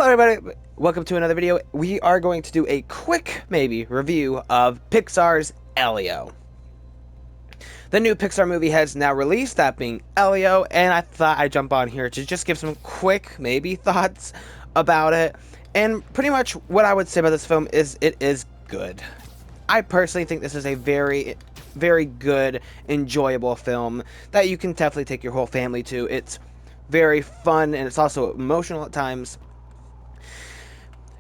Hello everybody, welcome to another video. We are going to do a quick, maybe, review of Pixar's Elio. The new Pixar movie has now released, that being Elio, and I thought I'd jump on here to just give some quick, maybe, thoughts about it. And pretty much what I would say about this film is it is good. I personally think this is a very good, enjoyable film that you can definitely take your whole family to. It's very fun and it's also emotional at times.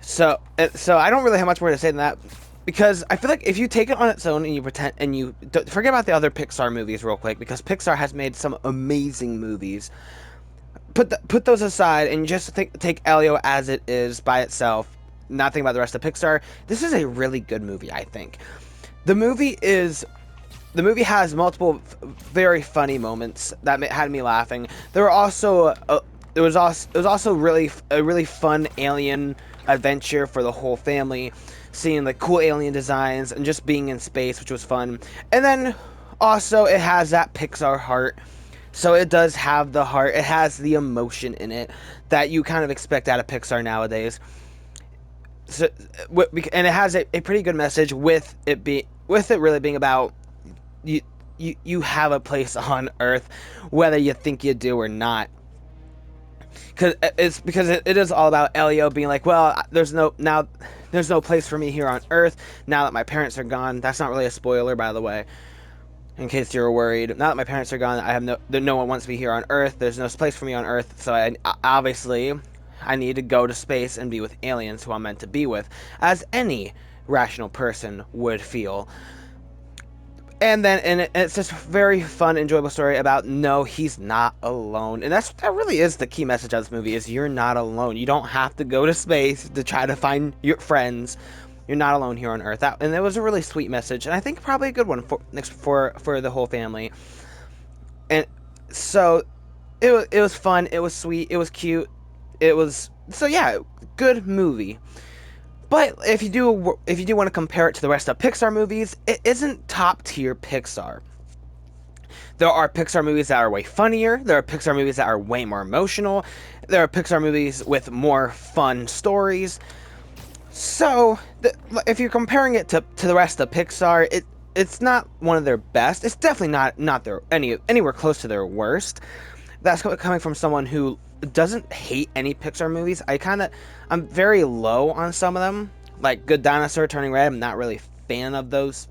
So I don't really have much more to say than that, because I feel like if you take it on its own and you pretend and you forget about the other Pixar movies real quick, because Pixar has made some amazing movies. Put those aside and just take Elio as it is by itself. Not think about the rest of Pixar. This is a really good movie, I think. The movie has multiple very funny moments that had me laughing. There were also it was also a really fun alien adventure for the whole family, seeing the cool alien designs and just being in space, which was fun. And then also it has that Pixar heart. So it does have the heart. It has the emotion in it that you kind of expect out of Pixar nowadays. So, and it has a pretty good message with it really being about you have a place on Earth, whether you think you do or not. Because it is all about Elio being like, well, there's no place for me here on Earth now that my parents are gone. That's not really a spoiler, by the way, in case you were worried. Now that my parents are gone, I have no one wants me here on Earth. There's no place for me on Earth, so I need to go to space and be with aliens who I'm meant to be with, as any rational person would feel. And it's just a very fun, enjoyable story about, no, he's not alone. And that really is the key message of this movie, is you're not alone. You don't have to go to space to try to find your friends. You're not alone here on Earth. And it was a really sweet message, and I think probably a good one for the whole family. And so it was fun, it was sweet, it was cute. So yeah, good movie. But if you do want to compare it to the rest of Pixar movies, it isn't top tier Pixar. There are Pixar movies that are way funnier. There are Pixar movies that are way more emotional. There are Pixar movies with more fun stories. So if you're comparing it to the rest of Pixar, it's not one of their best. It's definitely not their anywhere close to their worst. That's coming from someone who doesn't hate any Pixar movies. I'm very low on some of them, like Good Dinosaur, Turning Red. I'm not really a fan of those.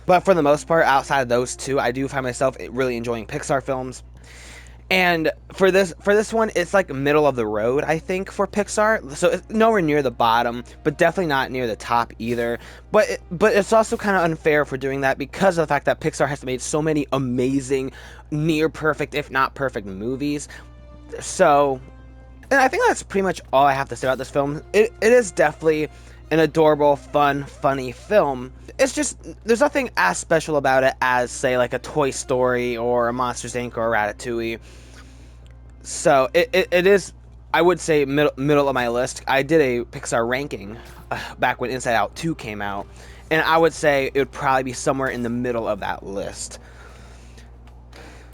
But for the most part, outside of those two, I do find myself really enjoying Pixar films. And for this one, it's like middle of the road, I think, for Pixar. So it's nowhere near the bottom, but definitely not near the top either. But it's also kind of unfair for doing that, because of the fact that Pixar has made so many amazing, near perfect, if not perfect, movies. So, and I think that's pretty much all I have to say about this film. It is definitely an adorable, fun, funny film. It's just, there's nothing as special about it as, say, like a Toy Story or a Monsters, Inc. or a Ratatouille. So, it is, I would say, middle of my list. I did a Pixar ranking back when Inside Out 2 came out, and I would say it would probably be somewhere in the middle of that list.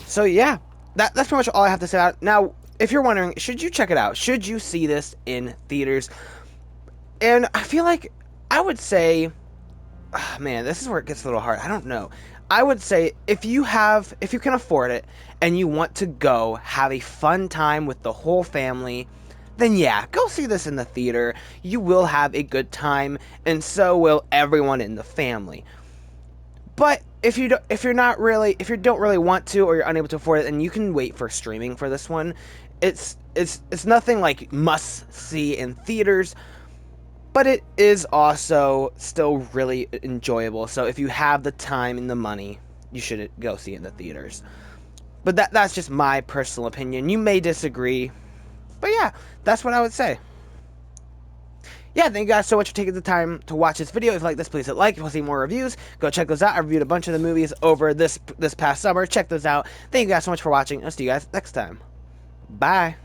So, yeah, that's pretty much all I have to say about it. Now, if you're wondering, should you check it out? Should you see this in theaters? And I feel like I would say, man, this is where it gets a little hard. I don't know. I would say if you can afford it and you want to go have a fun time with the whole family, then yeah, go see this in the theater. You will have a good time, and so will everyone in the family. But if you don't really want to, or you're unable to afford it, then you can wait for streaming for this one. It's nothing like must see in theaters, but it is also still really enjoyable. So if you have the time and the money, you should go see it in the theaters. But that's just my personal opinion. You may disagree, but yeah, that's what I would say. Yeah, thank you guys so much for taking the time to watch this video. If you like this, please hit like. If you want to see more reviews, go check those out. I reviewed a bunch of the movies over this past summer. Check those out. Thank you guys so much for watching. I'll see you guys next time. Bye.